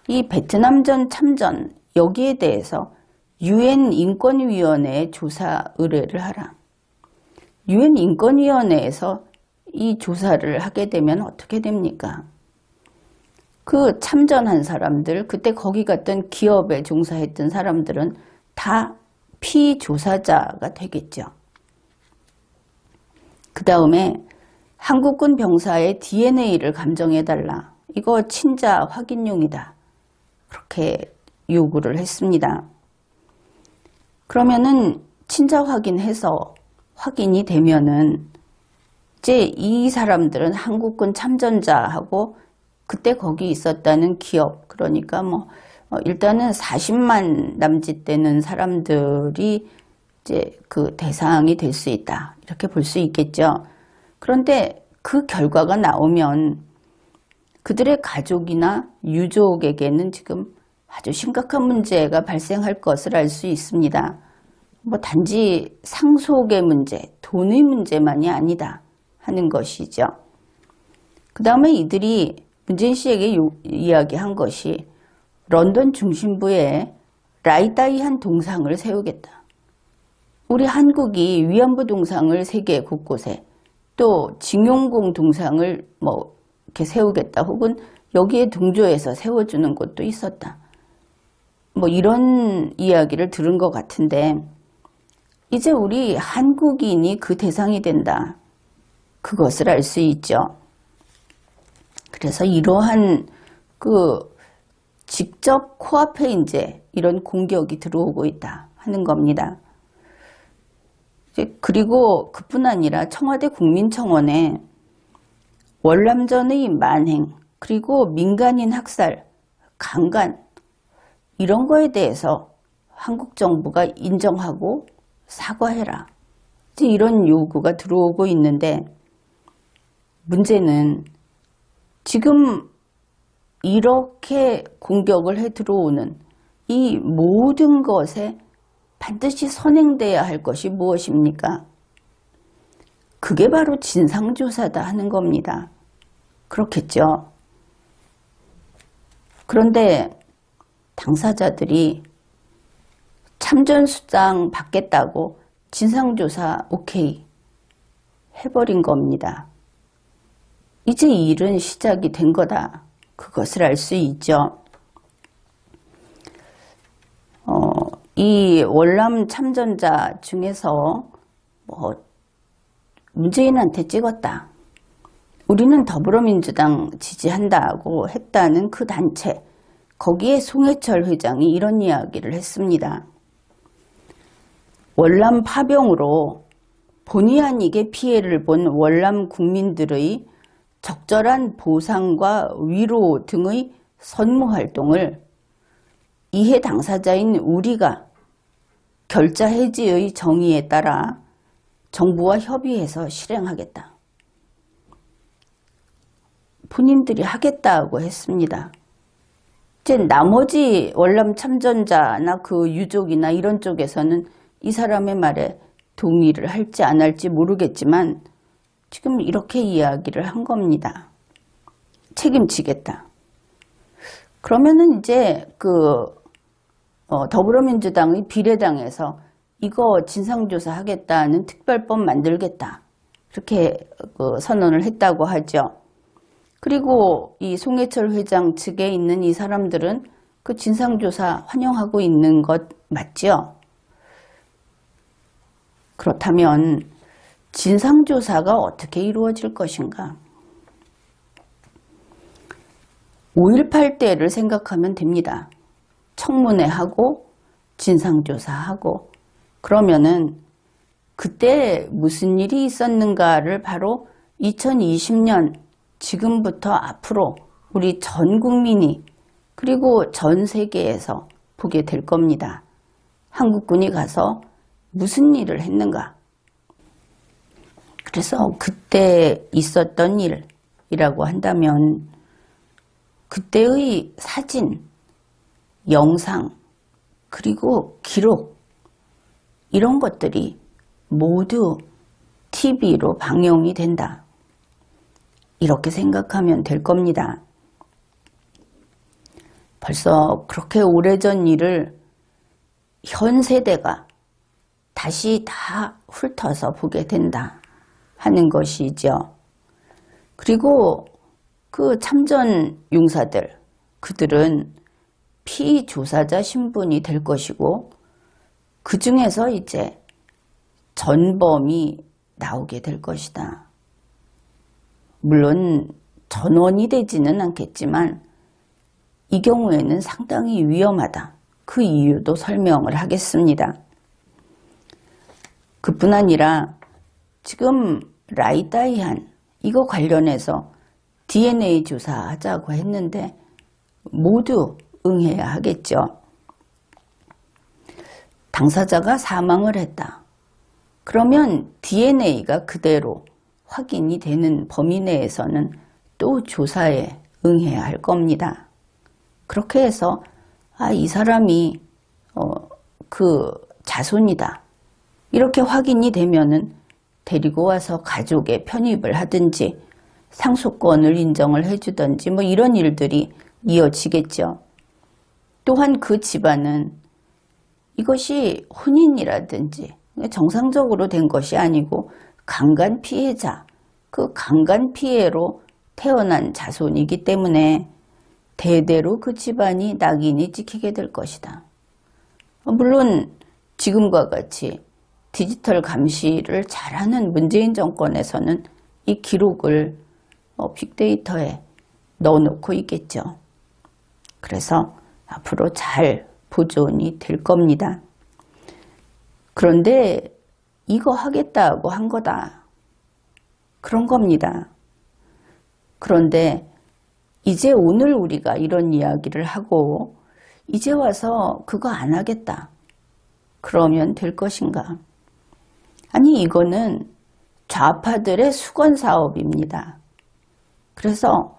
이 베트남전 참전 여기에 대해서 UN 인권위원회에 조사 의뢰를 하라. UN 인권위원회에서 이 조사를 하게 되면 어떻게 됩니까? 그 참전한 사람들, 그때 거기 갔던 기업에 종사했던 사람들은 다 피조사자가 되겠죠. 그 다음에 한국군 병사의 DNA를 감정해달라. 이거 친자 확인용이다. 그렇게 요구를 했습니다. 그러면은 친자 확인해서 확인이 되면은 이제 이 사람들은 한국군 참전자하고 그때 거기 있었다는 기업, 그러니까 뭐 일단은 40만 남짓 되는 사람들이 이제 그 대상이 될 수 있다. 이렇게 볼 수 있겠죠. 그런데 그 결과가 나오면 그들의 가족이나 유족에게는 지금 아주 심각한 문제가 발생할 것을 알 수 있습니다. 뭐 단지 상속의 문제, 돈의 문제만이 아니다 하는 것이죠. 그 다음에 이들이 문재인 씨에게 이야기한 것이 런던 중심부에 라이따이한 동상을 세우겠다. 우리 한국이 위안부 동상을 세계 곳곳에 또 징용공 동상을 뭐 이렇게 세우겠다. 혹은 여기에 동조해서 세워주는 곳도 있었다. 뭐 이런 이야기를 들은 것 같은데 이제 우리 한국인이 그 대상이 된다. 그것을 알 수 있죠. 그래서 이러한 직접 코앞에 이제 이런 공격이 들어오고 있다 하는 겁니다. 그리고 그뿐 아니라 청와대 국민청원에 월남전의 만행, 그리고 민간인 학살, 강간 이런 거에 대해서 한국 정부가 인정하고 사과해라. 이런 요구가 들어오고 있는데 문제는 지금 이렇게 공격을 해 들어오는 이 모든 것에 반드시 선행돼야 할 것이 무엇입니까? 그게 바로 진상조사다 하는 겁니다. 그렇겠죠. 그런데 당사자들이 참전수당 받겠다고 진상조사 오케이 해버린 겁니다. 이제 이 일은 시작이 된 거다. 그것을 알 수 있죠. 이 월남 참전자 중에서 뭐 문재인한테 찍었다. 우리는 더불어민주당 지지한다고 했다는 그 단체, 거기에 송해철 회장이 이런 이야기를 했습니다. 월남 파병으로 본의 아니게 피해를 본 월남 국민들의 적절한 보상과 위로 등의 선무활동을 이해 당사자인 우리가 결자 해지의 정의에 따라 정부와 협의해서 실행하겠다. 본인들이 하겠다고 했습니다. 이제 나머지 월남 참전자나 그 유족이나 이런 쪽에서는 이 사람의 말에 동의를 할지 안 할지 모르겠지만 지금 이렇게 이야기를 한 겁니다. 책임지겠다. 그러면은 이제 더불어민주당의 비례당에서 이거 진상조사 하겠다는 특별법 만들겠다. 이렇게 선언을 했다고 하죠. 그리고 이 송해철 회장 측에 있는 이 사람들은 그 진상조사 환영하고 있는 것 맞죠? 그렇다면 진상조사가 어떻게 이루어질 것인가? 5.18 때를 생각하면 됩니다. 청문회하고 진상조사하고 그러면은 그때 무슨 일이 있었는가를 바로 2020년 지금부터 앞으로 우리 전 국민이 그리고 전 세계에서 보게 될 겁니다. 한국군이 가서 무슨 일을 했는가? 그래서 그때 있었던 일이라고 한다면 그때의 사진, 영상, 그리고 기록 이런 것들이 모두 TV로 방영이 된다. 이렇게 생각하면 될 겁니다. 벌써 그렇게 오래전 일을 현 세대가 다시 다 훑어서 보게 된다 하는 것이죠. 그리고 그 참전 용사들, 그들은 피조사자 신분이 될 것이고 그 중에서 이제 전범이 나오게 될 것이다. 물론 전원이 되지는 않겠지만 이 경우에는 상당히 위험하다. 그 이유도 설명을 하겠습니다. 그뿐 아니라 지금 라이다이안 이거 관련해서 DNA 조사하자고 했는데 모두 응해야 하겠죠. 당사자가 사망을 했다. 그러면 DNA가 그대로 확인이 되는 범위 내에서는 또 조사에 응해야 할 겁니다. 그렇게 해서 이 사람이 그 자손이다. 이렇게 확인이 되면은 데리고 와서 가족에 편입을 하든지 상속권을 인정을 해주든지 뭐 이런 일들이 이어지겠죠. 또한 그 집안은 이것이 혼인이라든지 정상적으로 된 것이 아니고 강간 피해자, 그 강간 피해로 태어난 자손이기 때문에 대대로 그 집안이 낙인이 찍히게 될 것이다. 물론 지금과 같이 디지털 감시를 잘하는 문재인 정권에서는 이 기록을 빅데이터에 넣어놓고 있겠죠. 그래서 앞으로 잘 보존이 될 겁니다. 그런데 이거 하겠다고 한 거다. 그런 겁니다. 그런데 이제 오늘 우리가 이런 이야기를 하고 이제 와서 그거 안 하겠다. 그러면 될 것인가? 아니 이거는 좌파들의 수건 사업입니다. 그래서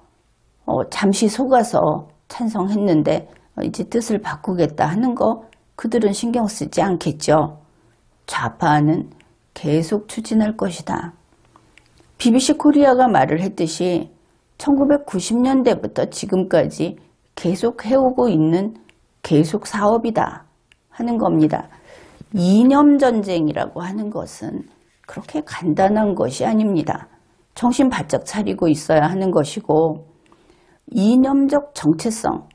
잠시 속아서 찬성했는데 이제 뜻을 바꾸겠다 하는 거 그들은 신경 쓰지 않겠죠. 좌파는 계속 추진할 것이다. BBC 코리아가 말을 했듯이 1990년대부터 지금까지 계속 해오고 있는 계속 사업이다 하는 겁니다. 이념전쟁이라고 하는 것은 그렇게 간단한 것이 아닙니다. 정신 바짝 차리고 있어야 하는 것이고 이념적 정체성,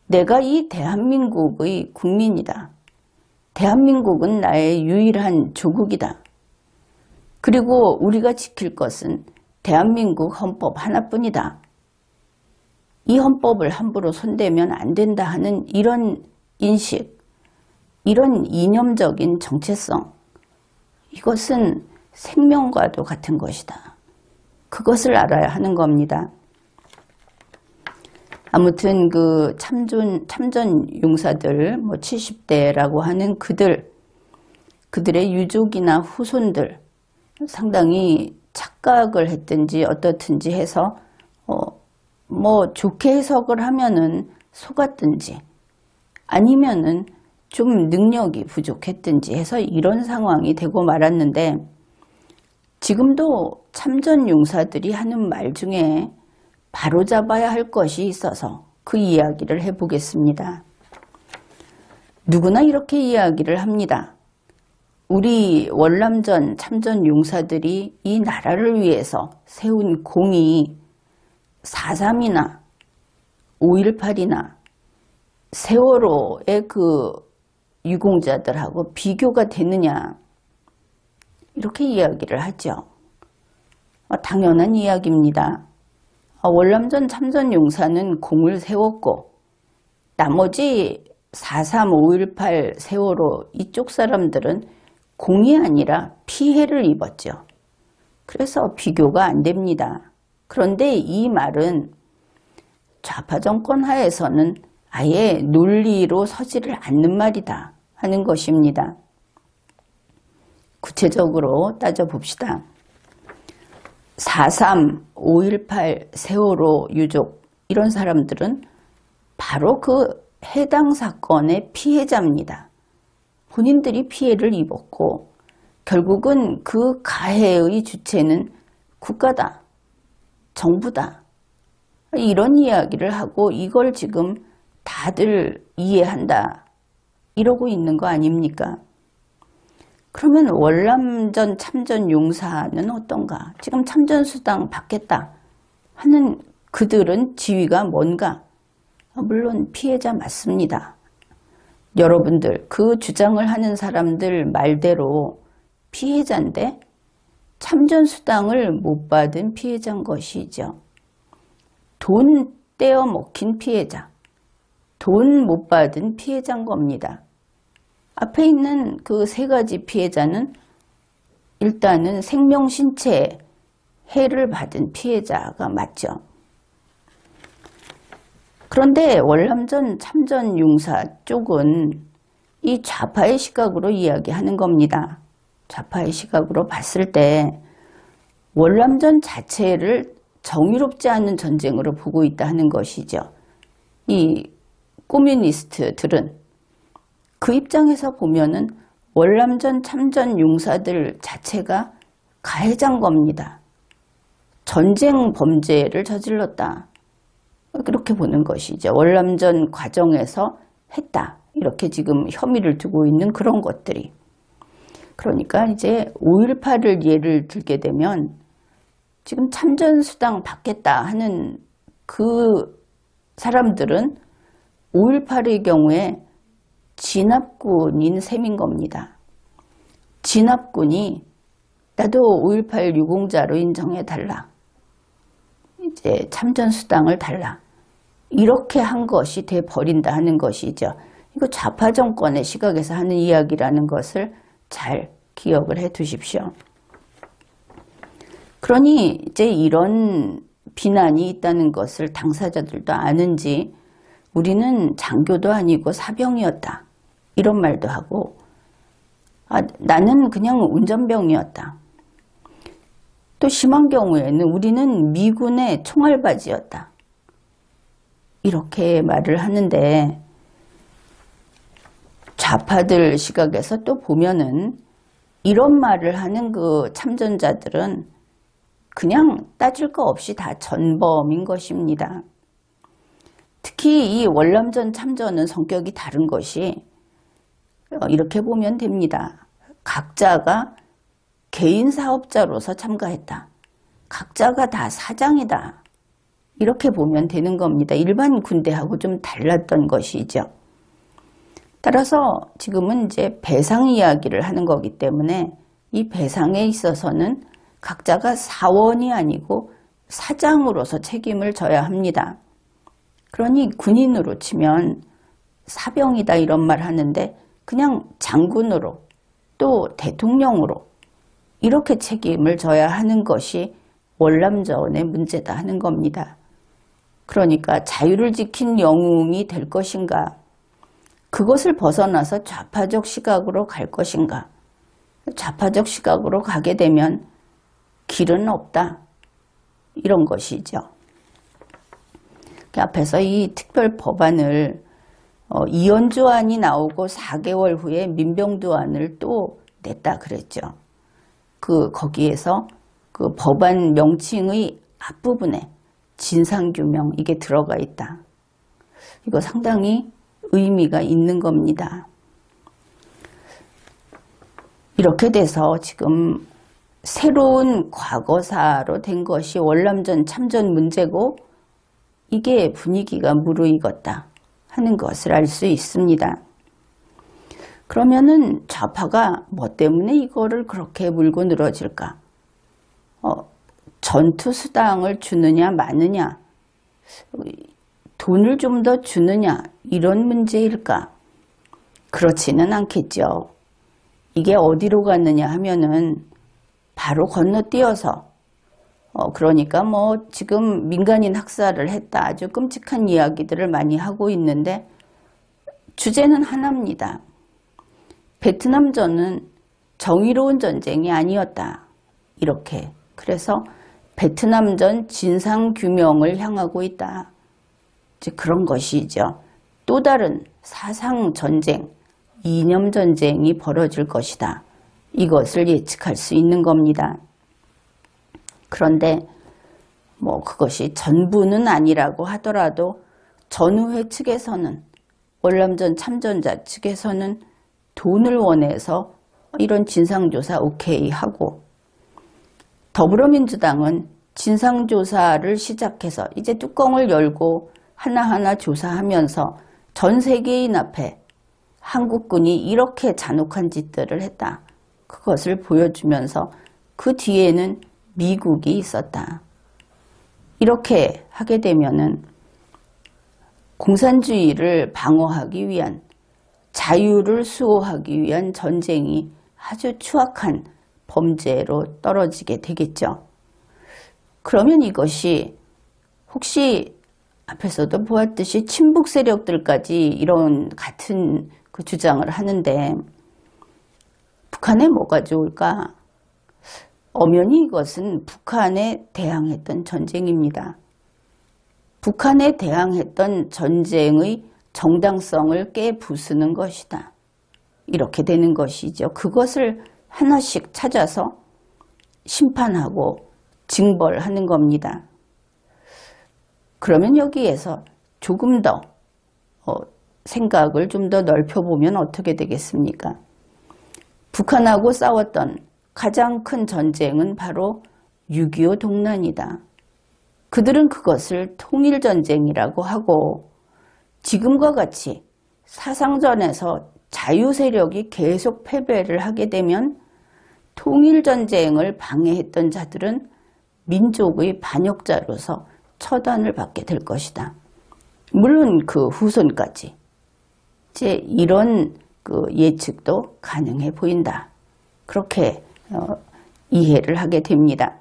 내가 이 대한민국의 국민이다. 대한민국은 나의 유일한 조국이다. 그리고 우리가 지킬 것은 대한민국 헌법 하나뿐이다. 이 헌법을 함부로 손대면 안 된다 하는 이런 인식, 이런 이념적인 정체성, 이것은 생명과도 같은 것이다. 그것을 알아야 하는 겁니다. 아무튼 그 참전 용사들, 70대라고 하는 그들의 유족이나 후손들, 상당히 착각을 했든지 어떻든지 해서 뭐 좋게 해석을 하면은 속았든지 아니면은 좀 능력이 부족했든지 해서 이런 상황이 되고 말았는데, 지금도 참전 용사들이 하는 말 중에 바로잡아야 할 것이 있어서 그 이야기를 해보겠습니다. 누구나 이렇게 이야기를 합니다. 우리 월남전 참전 용사들이 이 나라를 위해서 세운 공이 4.3이나 5.18이나 세월호의 그 유공자들하고 비교가 되느냐, 이렇게 이야기를 하죠. 당연한 이야기입니다. 월남전 참전 용사는 공을 세웠고 나머지 4.3, 5.18 세월호 이쪽 사람들은 공이 아니라 피해를 입었죠. 그래서 비교가 안 됩니다. 그런데 이 말은 좌파 정권 하에서는 아예 논리로 서지를 않는 말이다 하는 것입니다. 구체적으로 따져봅시다. 4.3, 5.18 세월호 유족, 이런 사람들은 바로 그 해당 사건의 피해자입니다. 본인들이 피해를 입었고 결국은 그 가해의 주체는 국가다, 정부다, 이런 이야기를 하고 이걸 지금 다들 이해한다 이러고 있는 거 아닙니까? 그러면 월남전 참전 용사는 어떤가? 지금 참전수당 받겠다 하는 그들은 지위가 뭔가? 물론 피해자 맞습니다. 여러분들, 그 주장을 하는 사람들 말대로 피해자인데 참전수당을 못 받은 피해자인 것이죠. 돈 떼어 먹힌 피해자, 돈 못 받은 피해자인 겁니다. 앞에 있는 그 세 가지 피해자는 일단은 생명 신체에 해를 받은 피해자가 맞죠. 그런데 월남전 참전 용사 쪽은 이 좌파의 시각으로 이야기하는 겁니다. 좌파의 시각으로 봤을 때 월남전 자체를 정의롭지 않은 전쟁으로 보고 있다 하는 것이죠. 이 코뮤니스트들은 그 입장에서 보면은 월남전 참전 용사들 자체가 가해자인 겁니다. 전쟁 범죄를 저질렀다, 그렇게 보는 것이죠. 월남전 과정에서 했다, 이렇게 지금 혐의를 두고 있는 그런 것들이. 그러니까 이제 5.18을 예를 들게 되면 지금 참전수당 받겠다 하는 그 사람들은 5.18의 경우에 진압군인 셈인 겁니다. 진압군이 나도 5.18 유공자로 인정해달라, 이제 참전수당을 달라, 이렇게 한 것이 돼버린다 하는 것이죠. 이거 좌파 정권의 시각에서 하는 이야기라는 것을 잘 기억을 해 두십시오. 그러니 이제 이런 비난이 있다는 것을 당사자들도 아는지 우리는 장교도 아니고 사병이었다, 이런 말도 하고, 나는 그냥 운전병이었다, 또 심한 경우에는 우리는 미군의 총알바지였다, 이렇게 말을 하는데, 좌파들 시각에서 또 보면은 이런 말을 하는 그 참전자들은 그냥 따질 거 없이 다 전범인 것입니다. 특히 이 월남전 참전은 성격이 다른 것이 이렇게 보면 됩니다. 각자가 개인 사업자로서 참가했다, 각자가 다 사장이다, 이렇게 보면 되는 겁니다. 일반 군대하고 좀 달랐던 것이죠. 따라서 지금은 이제 배상 이야기를 하는 거기 때문에 이 배상에 있어서는 각자가 사원이 아니고 사장으로서 책임을 져야 합니다. 그러니 군인으로 치면 사병이다 이런 말 하는데 그냥 장군으로 또 대통령으로 이렇게 책임을 져야 하는 것이 월남전의 문제다 하는 겁니다. 그러니까 자유를 지킨 영웅이 될 것인가, 그것을 벗어나서 좌파적 시각으로 갈 것인가, 좌파적 시각으로 가게 되면 길은 없다. 이런 것이죠. 앞에서 이 특별 법안을 이원조안이 나오고 4개월 후에 민병도안을 또 냈다 그랬죠. 거기에서 그 법안 명칭의 앞부분에 진상규명 이게 들어가 있다. 이거 상당히 의미가 있는 겁니다. 이렇게 돼서 지금 새로운 과거사로 된 것이 월남전 참전 문제고 이게 분위기가 무르익었다 하는 것을 알 수 있습니다. 그러면은 좌파가 뭐 때문에 이거를 그렇게 물고 늘어질까? 전투수당을 주느냐 마느냐, 돈을 좀 더 주느냐 이런 문제일까? 그렇지는 않겠죠. 이게 어디로 갔느냐 하면은 바로 건너뛰어서 그러니까 뭐 지금 민간인 학살을 했다 아주 끔찍한 이야기들을 많이 하고 있는데 주제는 하나입니다. 베트남전은 정의로운 전쟁이 아니었다. 이렇게 그래서 베트남전 진상규명을 향하고 있다. 이제 그런 것이죠. 또 다른 사상전쟁, 이념전쟁이 벌어질 것이다. 이것을 예측할 수 있는 겁니다. 그런데 뭐 그것이 전부는 아니라고 하더라도 전우회 측에서는 월남전 참전자 측에서는 돈을 원해서 이런 진상조사 오케이 하고 더불어민주당은 진상조사를 시작해서 이제 뚜껑을 열고 하나하나 조사하면서 전 세계인 앞에 한국군이 이렇게 잔혹한 짓들을 했다. 그것을 보여주면서 그 뒤에는 미국이 있었다. 이렇게 하게 되면은 공산주의를 방어하기 위한 자유를 수호하기 위한 전쟁이 아주 추악한 범죄로 떨어지게 되겠죠. 그러면 이것이 혹시 앞에서도 보았듯이 친북 세력들까지 이런 같은 그 주장을 하는데 북한에 뭐가 좋을까? 엄연히 이것은 북한에 대항했던 전쟁입니다. 북한에 대항했던 전쟁의 정당성을 깨부수는 것이다. 이렇게 되는 것이죠. 그것을 하나씩 찾아서 심판하고 징벌하는 겁니다. 그러면 여기에서 조금 더 생각을 좀 더 넓혀보면 어떻게 되겠습니까? 북한하고 싸웠던 가장 큰 전쟁은 바로 6.25 동란이다. 그들은 그것을 통일전쟁이라고 하고 지금과 같이 사상전에서 자유세력이 계속 패배를 하게 되면 통일전쟁을 방해했던 자들은 민족의 반역자로서 처단을 받게 될 것이다. 물론 그 후손까지. 이제 이런 그 예측도 가능해 보인다. 그렇게 이해를 하게 됩니다.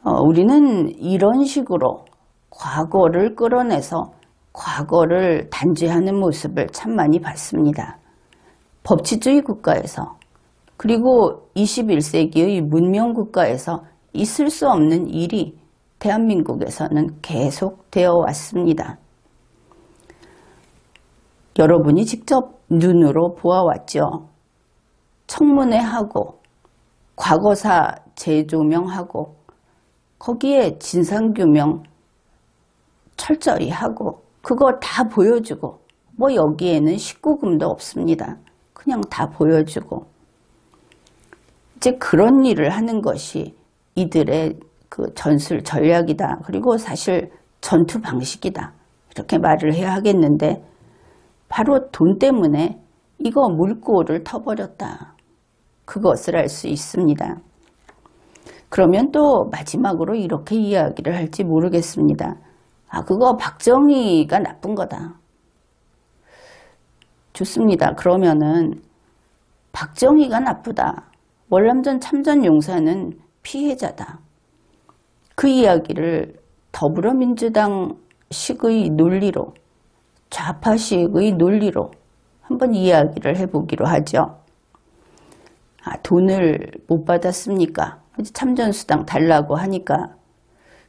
우리는 이런 식으로 과거를 끌어내서 과거를 단죄하는 모습을 참 많이 봤습니다. 법치주의 국가에서 그리고 21세기의 문명국가에서 있을 수 없는 일이 대한민국에서는 계속되어 왔습니다. 여러분이 직접 눈으로 보아왔죠. 청문회하고 과거사 재조명하고 거기에 진상규명 철저히 하고 그거 다 보여주고 뭐 여기에는 19금도 없습니다. 그냥 다 보여주고 이제 그런 일을 하는 것이 이들의 그 전술 전략이다. 그리고 사실 전투 방식이다. 이렇게 말을 해야 하겠는데 바로 돈 때문에 이거 물꼬를 터버렸다. 그것을 알 수 있습니다. 그러면 또 마지막으로 이렇게 이야기를 할지 모르겠습니다. 그거 박정희가 나쁜 거다. 좋습니다. 그러면은 박정희가 나쁘다. 월남전 참전 용사는 피해자다. 그 이야기를 더불어민주당식의 논리로 좌파식의 논리로 한번 이야기를 해보기로 하죠. 돈을 못 받았습니까? 참전수당 달라고 하니까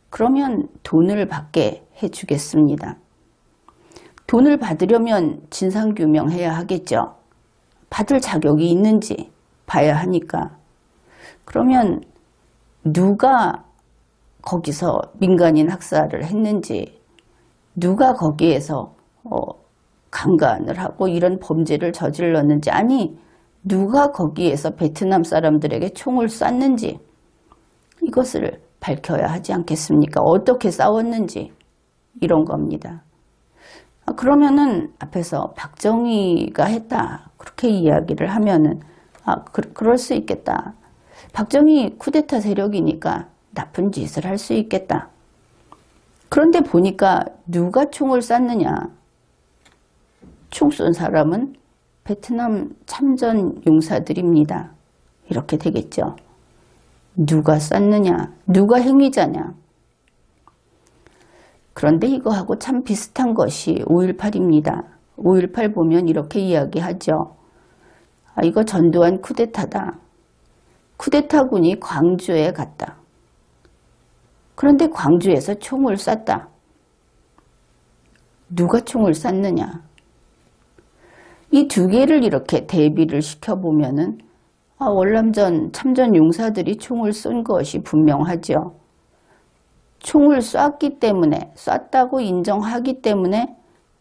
그러면 돈을 받게 해주겠습니다. 돈을 받으려면 진상규명해야 하겠죠. 받을 자격이 있는지 봐야 하니까. 그러면 누가 거기서 민간인 학살을 했는지, 누가 거기에서 강간을 하고 이런 범죄를 저질렀는지, 아니 누가 거기에서 베트남 사람들에게 총을 쐈는지 이것을 밝혀야 하지 않겠습니까? 어떻게 싸웠는지 이런 겁니다. 그러면은 앞에서 박정희가 했다 그렇게 이야기를 하면은 그럴 수 있겠다. 박정희 쿠데타 세력이니까 나쁜 짓을 할 수 있겠다. 그런데 보니까 누가 총을 쐈느냐? 총 쏜 사람은 베트남 참전 용사들입니다. 이렇게 되겠죠. 누가 쐈느냐? 누가 행위자냐? 그런데 이거하고 참 비슷한 것이 5.18입니다. 5.18 보면 이렇게 이야기하죠. 이거 전두환 쿠데타다. 쿠데타군이 광주에 갔다. 그런데 광주에서 총을 쐈다. 누가 총을 쐈느냐? 이 두 개를 이렇게 대비를 시켜보면은 월남전 참전 용사들이 총을 쏜 것이 분명하죠. 총을 쐈기 때문에, 쐈다고 인정하기 때문에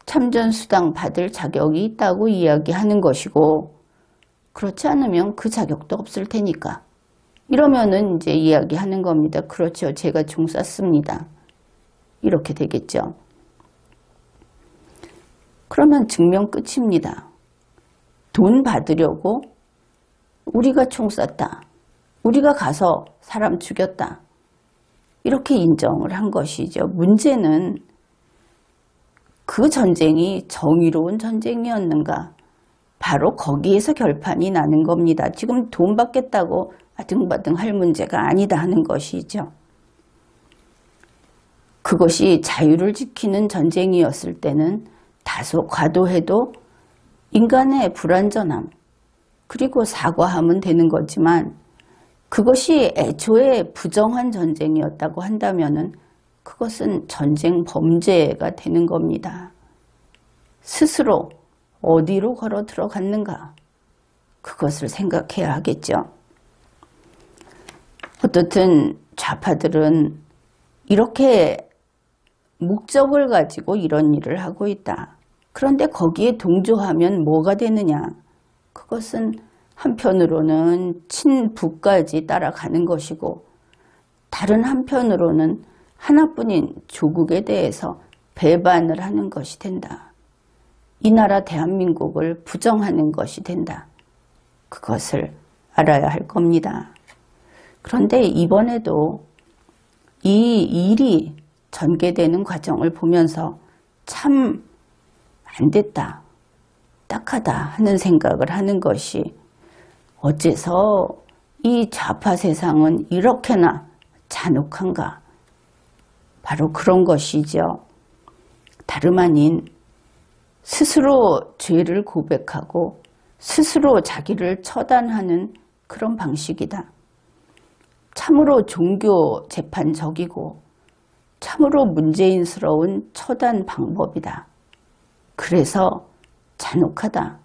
참전수당 받을 자격이 있다고 이야기하는 것이고, 그렇지 않으면 그 자격도 없을 테니까. 이러면은 이제 이야기하는 겁니다. 그렇죠. 제가 총 쐈습니다. 이렇게 되겠죠. 그러면 증명 끝입니다. 돈 받으려고 우리가 총 쐈다. 우리가 가서 사람 죽였다. 이렇게 인정을 한 것이죠. 문제는 그 전쟁이 정의로운 전쟁이었는가? 바로 거기에서 결판이 나는 겁니다. 지금 돈 받겠다고 아등바등 할 문제가 아니다 하는 것이죠. 그것이 자유를 지키는 전쟁이었을 때는 다소 과도해도 인간의 불완전함, 그리고 사과하면 되는 거지만 그것이 애초에 부정한 전쟁이었다고 한다면은 그것은 전쟁 범죄가 되는 겁니다. 스스로 어디로 걸어 들어갔는가? 그것을 생각해야 하겠죠. 어떻든 좌파들은 이렇게 목적을 가지고 이런 일을 하고 있다. 그런데 거기에 동조하면 뭐가 되느냐? 그것은 한편으로는 친북까지 따라가는 것이고 다른 한편으로는 하나뿐인 조국에 대해서 배반을 하는 것이 된다. 이 나라 대한민국을 부정하는 것이 된다. 그것을 알아야 할 겁니다. 그런데 이번에도 이 일이 전개되는 과정을 보면서 참 안 됐다, 딱하다 하는 생각을 하는 것이 어째서 이 좌파 세상은 이렇게나 잔혹한가? 바로 그런 것이죠. 다름 아닌 스스로 죄를 고백하고 스스로 자기를 처단하는 그런 방식이다. 참으로 종교 재판적이고 참으로 문재인스러운 처단 방법이다. 그래서 잔혹하다.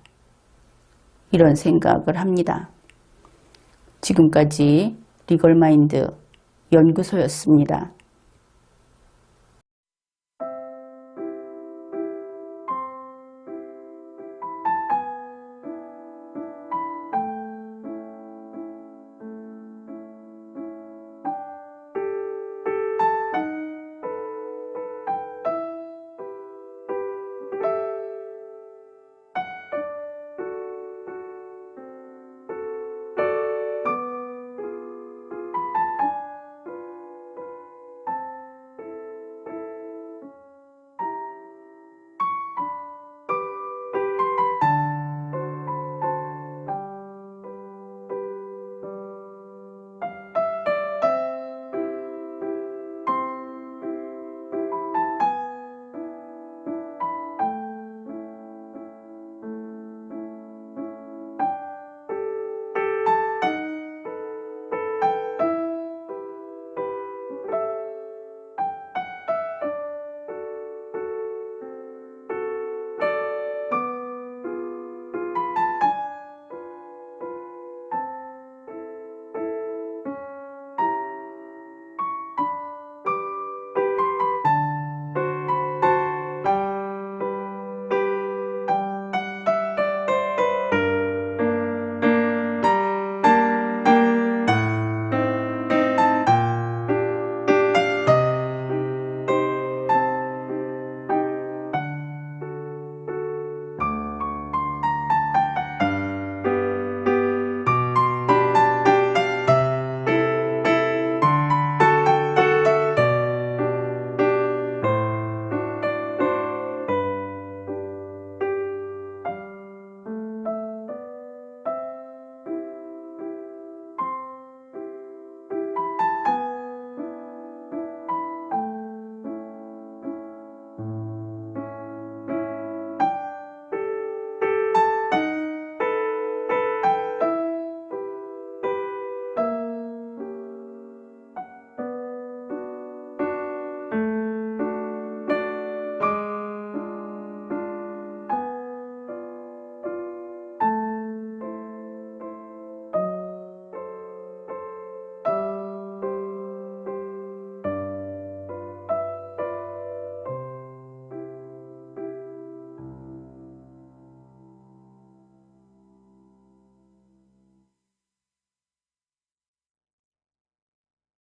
이런 생각을 합니다. 지금까지 리걸마인드 연구소였습니다.